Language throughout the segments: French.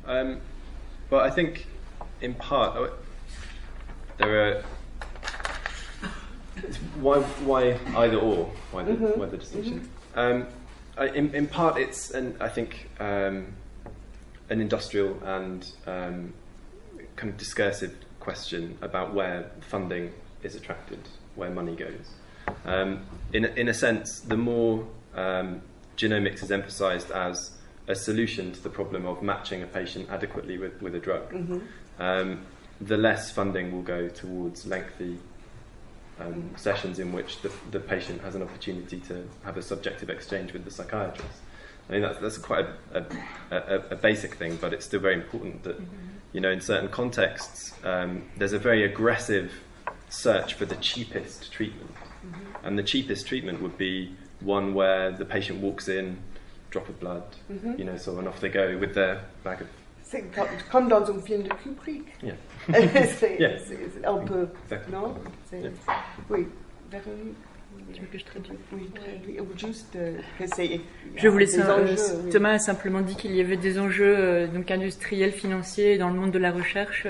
Well, I think in part there are why either or, why the distinction. In part, it's I think an industrial and kind of discursive question about where funding is attracted, where money goes. In a sense, the more genomics is emphasised as a solution to the problem of matching a patient adequately with a drug, the less funding will go towards lengthy sessions in which the patient has an opportunity to have a subjective exchange with the psychiatrist. I mean, that's quite a basic thing, but it's still very important that, in certain contexts, there's a very aggressive search for the cheapest treatment. And the cheapest treatment would be one where the patient walks in, drop of blood, and off they go with their bag of... C'est comme dans un film de Kubrick. Yeah. C'est un peu... Exactly. Non? Yeah. Oui. Véronique? Tu veux que je traduise? Oui, traduis. Ou juste que c'est... Je voulais Thomas a simplement dit qu'il y avait des enjeux donc industriels, financiers dans le monde de la recherche,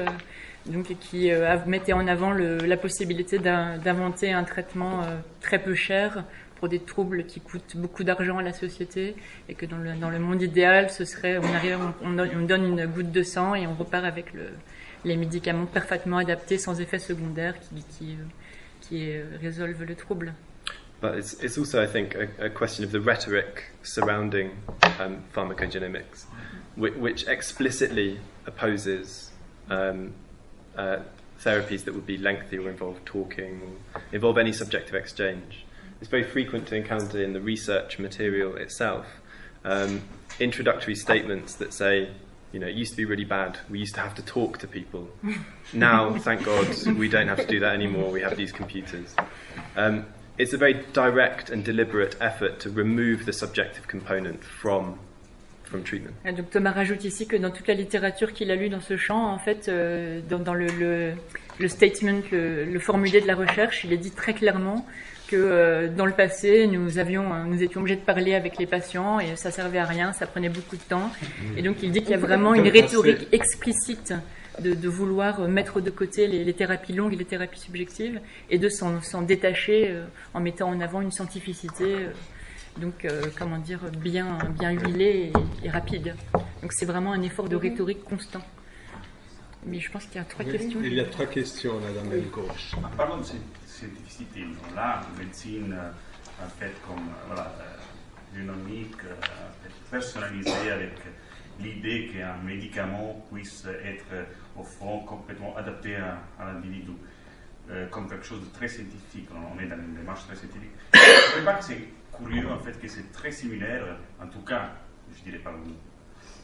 donc qui mettaient en avant la possibilité d'inventer un traitement très peu cher pour des troubles qui coûtent beaucoup d'argent à la société, et que dans le monde idéal, ce serait on donne une goutte de sang et on repart avec les médicaments parfaitement adaptés, sans effet secondaire, qui résolvent le trouble. But it's also, I think, a question of the rhetoric surrounding pharmacogenomics, which explicitly opposes therapies that would be lengthy or involve talking, or involve any subjective exchange. It's very frequent to encounter in the research material itself introductory statements that say, it used to be really bad, we used to have to talk to people. Now, thank God, we don't have to do that anymore, we have these computers. It's a very direct and deliberate effort to remove the subjective component from treatment. Et donc Thomas rajoute ici que dans toute la littérature qu'il a lue dans ce champ, en fait, dans le statement, le formulé de la recherche, il est dit très clairement que dans le passé, nous étions obligés de parler avec les patients et ça servait à rien, ça prenait beaucoup de temps. Et donc il dit qu'il y a vraiment une rhétorique explicite de vouloir mettre de côté les thérapies longues et les thérapies subjectives et de s'en détacher en mettant en avant une scientificité bien huilée et rapide. Donc c'est vraiment un effort de rhétorique constant. Mais je pense qu'il y a 3 questions. Il y a 3 questions, Madame Elgauche. Parlons de scientificité. Là, médecine, en fait, comme dynamique, personnalisée avec l'idée qu'un médicament puisse être, au fond, complètement adapté à l'individu, comme quelque chose de très scientifique. On est dans une démarche très scientifique. Je ne sais pas que c'est curieux, en fait, que c'est très similaire, en tout cas, je dirais pas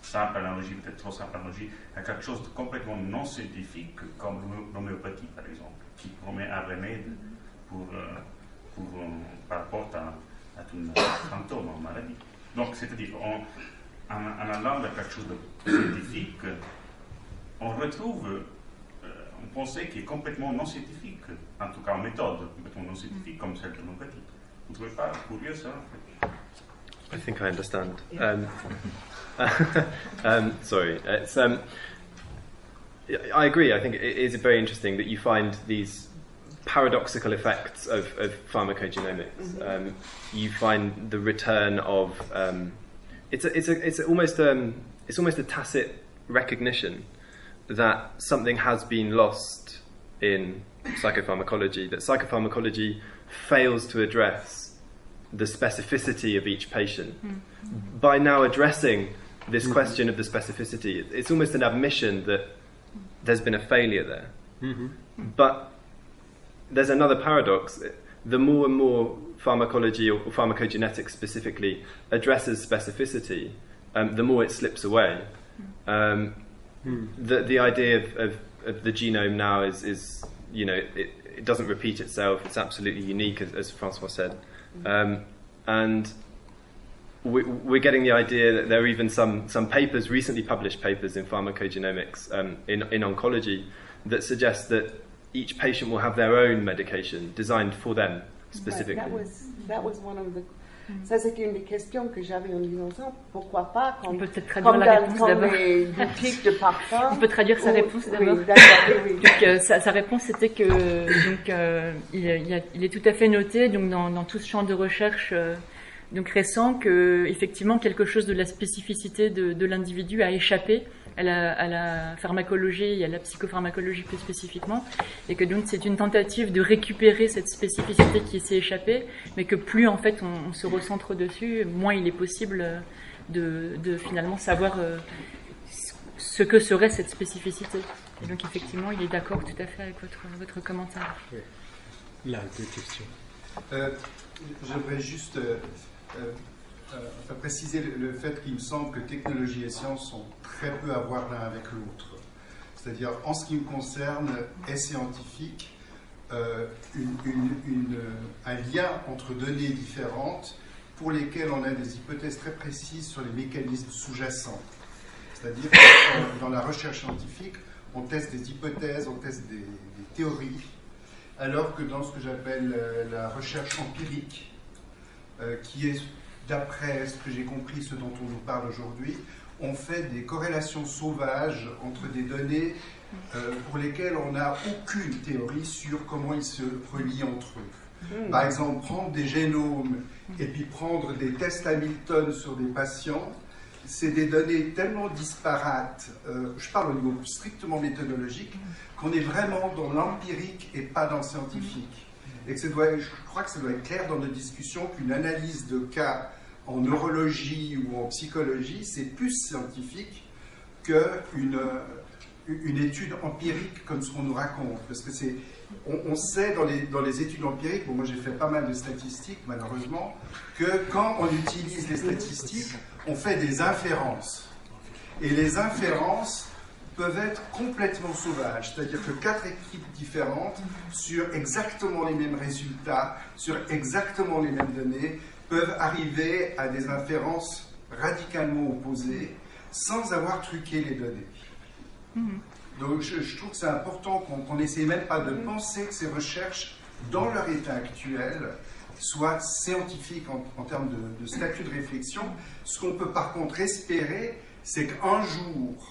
simple analogie, peut-être trop simple analogie, à quelque chose de complètement non scientifique, comme l'homéopathie, par exemple, qui promet un remède par rapport à un symptôme, une maladie. Donc, c'est-à-dire, en allant vers quelque chose de scientifique, on retrouve une pensée qui est complètement non scientifique, en tout cas en méthode complètement non scientifique, comme celle de l'homéopathie. Vous ne trouvez pas curieux ça, en fait? I think I understand. Sorry. It's, I agree. I think it is very interesting that you find these paradoxical effects of pharmacogenomics. You find the return of it's almost a tacit recognition that something has been lost in psychopharmacology, that psychopharmacology fails to address the specificity of each patient. By now addressing this question of the specificity, it's almost an admission that there's been a failure there. But there's another paradox. The more and more pharmacology or pharmacogenetics specifically addresses specificity, the more it slips away. The idea of the genome now is it doesn't repeat itself. It's absolutely unique, as Francois said. And we're getting the idea that there are even some papers, recently published papers in pharmacogenomics in oncology, that suggest that each patient will have their own medication designed for them specifically. Right. That was one of the Ça, c'était une des questions que j'avais en disant ça. Pourquoi pas quand, on peut peut-être traduire la réponse d'abord. Les boutiques de parfum. On peut traduire sa réponse d'abord. Oui, d'accord, oui. Donc, sa réponse c'était que donc, il est tout à fait noté donc, dans tout ce champ de recherche donc, récent que effectivement quelque chose de la spécificité de l'individu a échappé à la pharmacologie et à la psychopharmacologie plus spécifiquement, et que donc c'est une tentative de récupérer cette spécificité qui s'est échappée, mais que plus en fait on se recentre dessus, moins il est possible de finalement savoir ce que serait cette spécificité. Et donc effectivement, il est d'accord tout à fait avec votre commentaire. Oui. Là, deux questions. J'aimerais juste préciser le fait qu'il me semble que technologie et sciences sont très peu à voir l'un avec l'autre. C'est-à-dire, en ce qui me concerne, est scientifique un lien entre données différentes pour lesquelles on a des hypothèses très précises sur les mécanismes sous-jacents. C'est-à-dire que dans la recherche scientifique, on teste des hypothèses, on teste des théories, alors que dans ce que j'appelle la recherche empirique, qui est, d'après ce que j'ai compris, ce dont on nous parle aujourd'hui, on fait des corrélations sauvages entre des données pour lesquelles on n'a aucune théorie sur comment ils se relient entre eux. Par exemple, prendre des génomes et puis prendre des tests Hamilton sur des patients, c'est des données tellement disparates, je parle au niveau strictement méthodologique, qu'on est vraiment dans l'empirique et pas dans le scientifique. Et que je crois que ça doit être clair dans nos discussions qu'une analyse de cas en neurologie ou en psychologie, c'est plus scientifique qu'une étude empirique comme ce qu'on nous raconte. Parce que on sait dans les études empiriques, bon, moi j'ai fait pas mal de statistiques malheureusement, que quand on utilise les statistiques, on fait des inférences. Et les inférences peuvent être complètement sauvages, c'est-à-dire que 4 équipes différentes, sur exactement les mêmes résultats, sur exactement les mêmes données, peuvent arriver à des inférences radicalement opposées sans avoir truqué les données. Donc je trouve que c'est important qu'on n'essaie même pas de penser que ces recherches, dans leur état actuel, soient scientifiques en termes de statut de réflexion. Ce qu'on peut par contre espérer, c'est qu'un jour,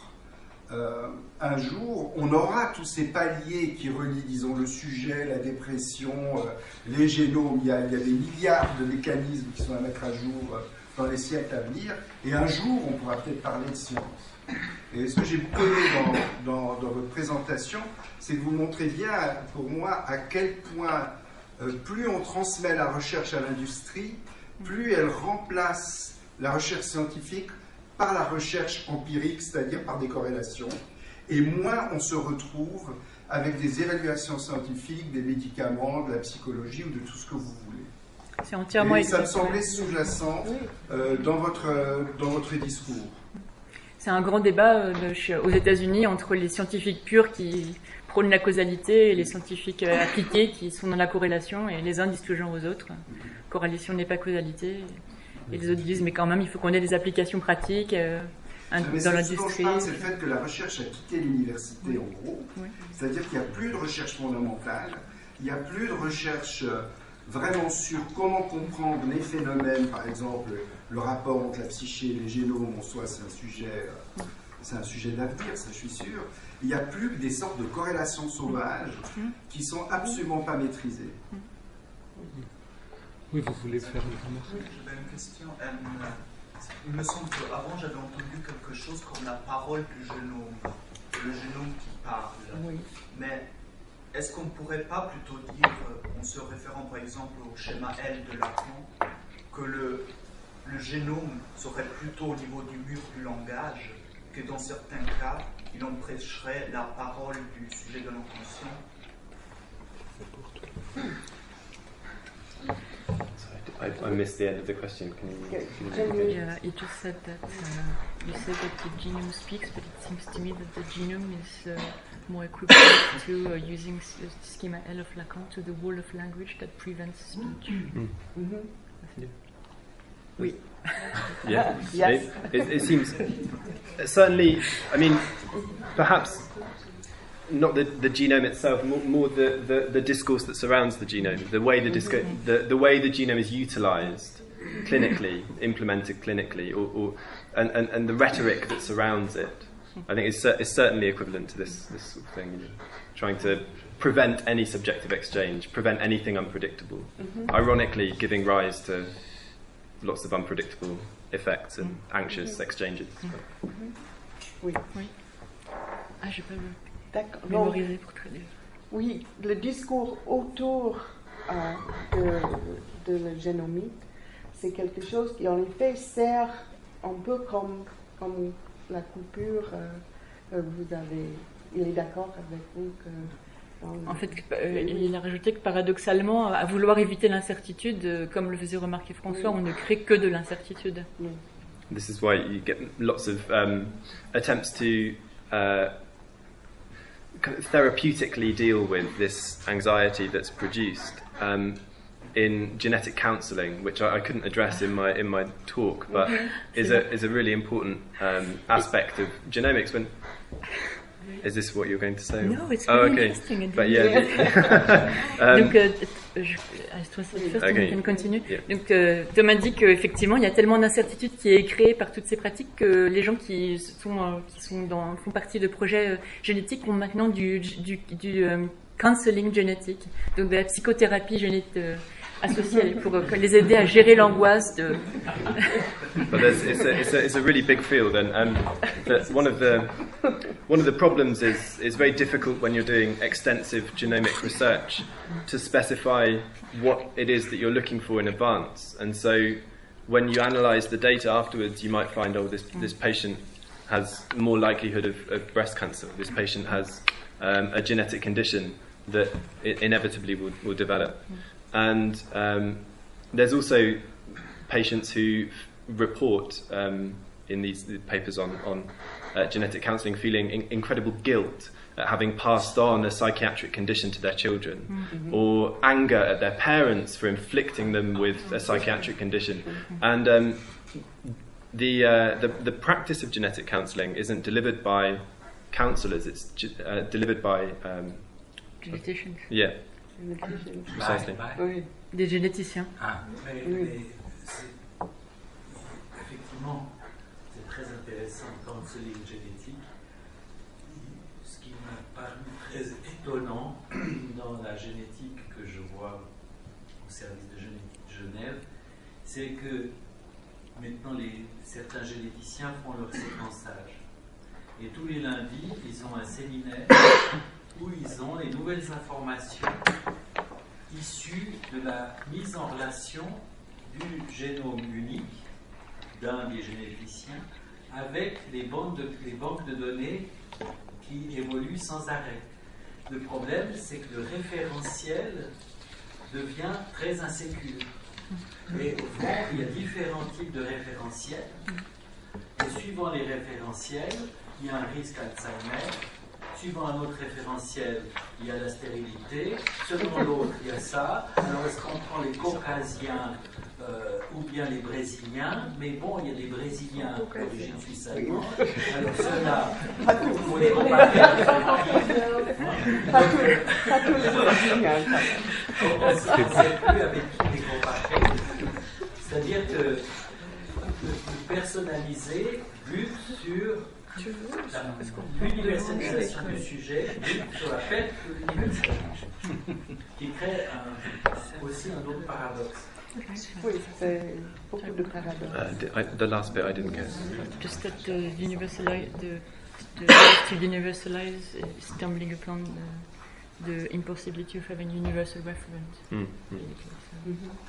on aura tous ces paliers qui relient, disons, le sujet, la dépression, les génomes. Il y a des milliards de mécanismes qui sont à mettre à jour dans les siècles à venir. Et un jour, on pourra peut-être parler de science. Et ce que j'ai beaucoup aimé dans votre présentation, c'est que vous montrez bien, pour moi, à quel point, plus on transmet la recherche à l'industrie, plus elle remplace la recherche scientifique par la recherche empirique, c'est-à-dire par des corrélations, et moins on se retrouve avec des évaluations scientifiques, des médicaments, de la psychologie ou de tout ce que vous voulez. C'est entièrement et ça me semblait sous-jacent dans votre discours. C'est un grand débat aux États-Unis entre les scientifiques purs qui prônent la causalité et les scientifiques appliqués qui sont dans la corrélation, et les uns disent toujours aux autres corrélation n'est pas causalité. Et les autres disent, mais quand même, il faut qu'on ait des applications pratiques dans l'industrie. C'est le fait que la recherche a quitté l'université, en gros. Oui. C'est-à-dire qu'il n'y a plus de recherche fondamentale, il n'y a plus de recherche vraiment sur comment comprendre les phénomènes, par exemple, le rapport entre la psyché et les génomes, en soi, c'est un sujet d'avenir, ça je suis sûr. Il n'y a plus que des sortes de corrélations sauvages qui ne sont absolument pas maîtrisées. Oui, vous voulez faire une remarque? Oui, j'avais une question. Il me semble qu'avant, j'avais entendu quelque chose comme la parole du génome, le génome qui parle. Oui. Mais est-ce qu'on ne pourrait pas plutôt dire, en se référant par exemple au schéma L de Lacan, que le génome serait plutôt au niveau du mur du langage, que dans certains cas, il empêcherait la parole du sujet de l'inconscient? I missed the end of the question. Can you yeah, you just said that you said that the genome speaks, but it seems to me that the genome is more equivalent to using the schema L of Lacan to the wall of language that prevents speech. Yeah. Oui. Yeah. Yes. It seems certainly. I mean, perhaps not the genome itself, more the discourse that surrounds the genome, the way the way the genome is utilized clinically, implemented clinically, and the rhetoric that surrounds it, I think is certainly equivalent to this sort of thing. You know, trying to prevent any subjective exchange, prevent anything unpredictable. Ironically, giving rise to lots of unpredictable effects and anxious exchanges. Oui. Oui. Ah, j'ai pas D'accord. mémorisé pour traduire. Oui, le discours autour de la génomique, c'est quelque chose qui en effet sert un peu comme la coupure. Il est d'accord avec vous que... En fait, il a rajouté que paradoxalement, à vouloir éviter l'incertitude, comme le faisait remarquer François, on ne crée que de l'incertitude. This is why you get lots of attempts to kind of therapeutically deal with this anxiety that's produced in genetic counselling, which I couldn't address in my talk, but is a really important aspect of genomics. Is this what you're going to say? No, it's really interesting. But yeah. Donc, can continue. Yeah. Donc, Thomas dit qu'effectivement, il y a tellement d'incertitudes qui est créée par toutes ces pratiques que les gens qui font partie de projets génétiques ont maintenant du counseling génétique, donc de la psychothérapie génétique associée pour les aider à gérer l'angoisse de. But it's a really big field, and one of the problems is very difficult when you're doing extensive genomic research to specify what it is that you're looking for in advance. And so, when you analyse the data afterwards, you might find, this patient has more likelihood of breast cancer. This patient has a genetic condition that inevitably will develop. And there's also patients who report in these papers on genetic counselling feeling incredible guilt at having passed on a psychiatric condition to their children, or anger at their parents for inflicting them with a psychiatric condition. And the practice of genetic counselling isn't delivered by counsellors, it's delivered by Geneticians. Yeah. Precisely. Oui. Des généticiens. Mais effectivement, c'est très intéressant le counseling génétique. Ce qui m'a paru très étonnant dans la génétique que je vois au service de génétique de Genève, c'est que maintenant certains généticiens font leur séquençage. Et tous les lundis, ils ont un séminaire où ils ont les nouvelles informations issues de la mise en relation du génome unique d'un des généticiens avec les banques de données qui évoluent sans arrêt. Le problème, c'est que le référentiel devient très insécure. Et au fond, il y a différents types de référentiels. Et suivant les référentiels, il y a un risque Alzheimer. Suivant un autre référentiel, il y a la stérilité. Selon l'autre, il y a ça. Alors, est-ce qu'on prend les Caucasiens ou bien les Brésiliens? Mais bon, il y a des Brésiliens d'origine suisse-allemande. Alors, ceux-là, il faut les comparer avec Pas tous les Brésiliens. on ne sait plus avec qui les comparer. C'est-à-dire que le personnalisé bute sur l'universalisation du sujet, sur la perte de l'universalisation, qui crée aussi un autre paradoxe. Oui, c'est beaucoup de paradoxes. The last bit I didn't get. Just that to universalize stumbling upon the impossibility of having universal reference.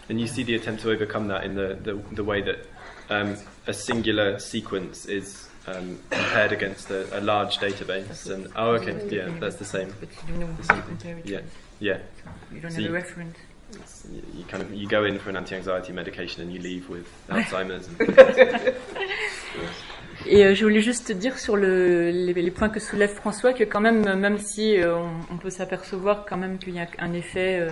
And you see the attempt to overcome that in the way that a singular sequence is compared against a large database. And that's the same. But you don't know how to compare it. Yeah. You don't So have a reference. You go in for an anti-anxiety medication and you leave with Alzheimer's. Et je voulais juste dire sur les points que soulève François que quand même si on peut s'apercevoir quand même qu'il y a un effet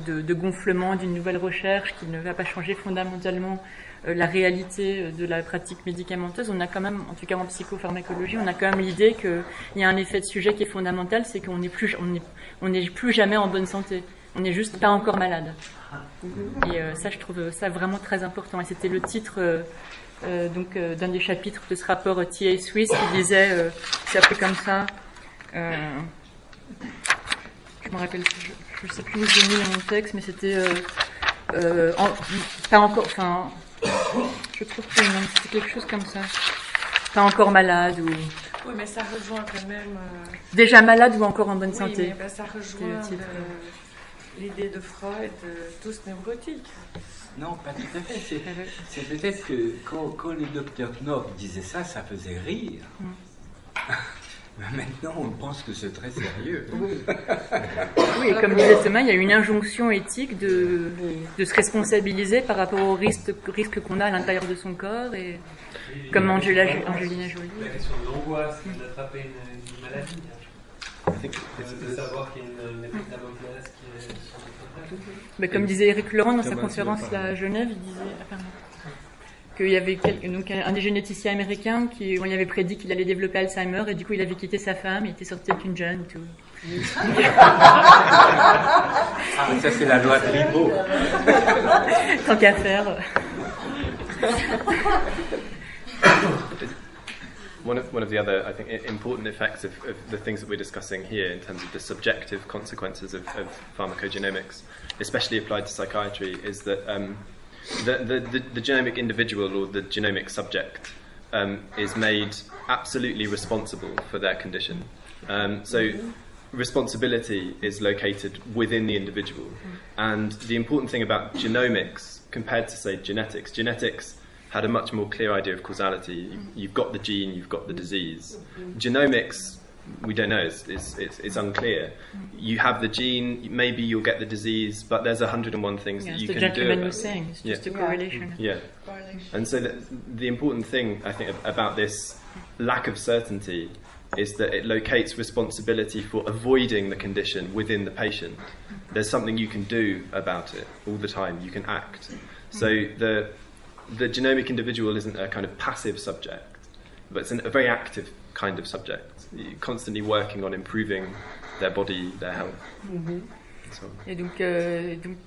de gonflement d'une nouvelle recherche qui ne va pas changer fondamentalement la réalité de la pratique médicamenteuse, on a quand même, en tout cas en psychopharmacologie, on a quand même l'idée qu'il y a un effet de sujet qui est fondamental, c'est qu'on n'est plus jamais en bonne santé. On n'est juste pas encore malade. Et ça, je trouve ça vraiment très important. Et c'était le titre d'un des chapitres de ce rapport TA Suisse qui disait, c'est appelé comme ça, je me rappelle, je ne sais plus où j'ai mis dans mon texte, mais c'était pas encore, enfin, je trouve que c'était quelque chose comme ça. Pas encore malade ou... Oui, mais ça rejoint quand même... Déjà malade ou encore en bonne santé. Mais ça rejoint l'idée de Freud, tous neurotiques. Non, pas tout à fait. C'est peut-être que quand le docteur Knopf disait ça, ça faisait rire. Maintenant, on pense que c'est très sérieux. Oui, et comme disait Thomas, il y a une injonction éthique de se responsabiliser par rapport au risque qu'on a à l'intérieur de son corps, et comme Angelina Jolie. La question de l'angoisse, d'attraper une maladie, de savoir qu'il y a une médicamenteuse qui est sur le contact. Mais comme disait Eric Laurent dans sa conférence à Genève, il disait... qu'il y avait donc un des généticiens américains on lui avait prédit qu'il allait développer Alzheimer, et du coup il avait quitté sa femme, il était sorti avec une jeune, tout. Ça c'est la loi de Ribot. Tant qu'à faire. One of the other, I think, important effects of the things that we're discussing here in terms of the subjective consequences of pharmacogenomics, especially applied to psychiatry, is that the genomic individual or the genomic subject is made absolutely responsible for their condition. So responsibility is located within the individual. And the important thing about genomics compared to, say, genetics had a much more clear idea of causality. You've got the gene, you've got the disease. Genomics, we don't know, it's unclear. You have the gene, maybe you'll get the disease, but there's 101 things that you can do. The gentleman was saying, it's just a correlation. Yeah. And so the important thing, I think, about this lack of certainty is that it locates responsibility for avoiding the condition within the patient. There's something you can do about it all the time. You can act. So the genomic individual isn't a kind of passive subject, but it's a very active kind of subject, constantly working on improving their body, their health. Et donc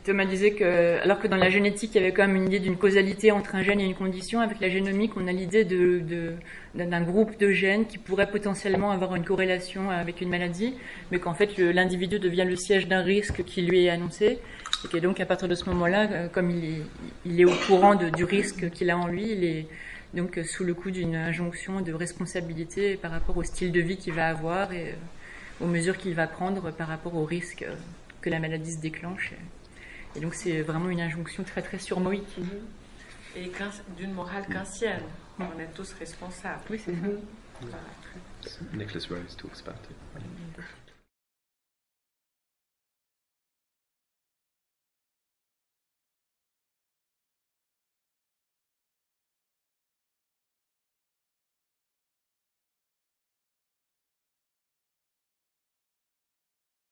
Thomas disait que, alors que dans la génétique, il y avait quand même une idée d'une causalité entre un gène et une condition, avec la génomique, on a l'idée d'un groupe de gènes qui pourrait potentiellement avoir une corrélation avec une maladie, mais qu'en fait l'individu devient le siège d'un risque qui lui est annoncé, et que donc à partir de ce moment-là, comme il est au courant du risque qu'il a en lui, il est donc sous le coup d'une injonction de responsabilité par rapport au style de vie qu'il va avoir et aux mesures qu'il va prendre par rapport au risque que la maladie se déclenche. Et donc c'est vraiment une injonction très très surmoïque. Et d'une morale kantienne. On est tous responsables. Oui, c'est ça. Nicholas Rose talks about it.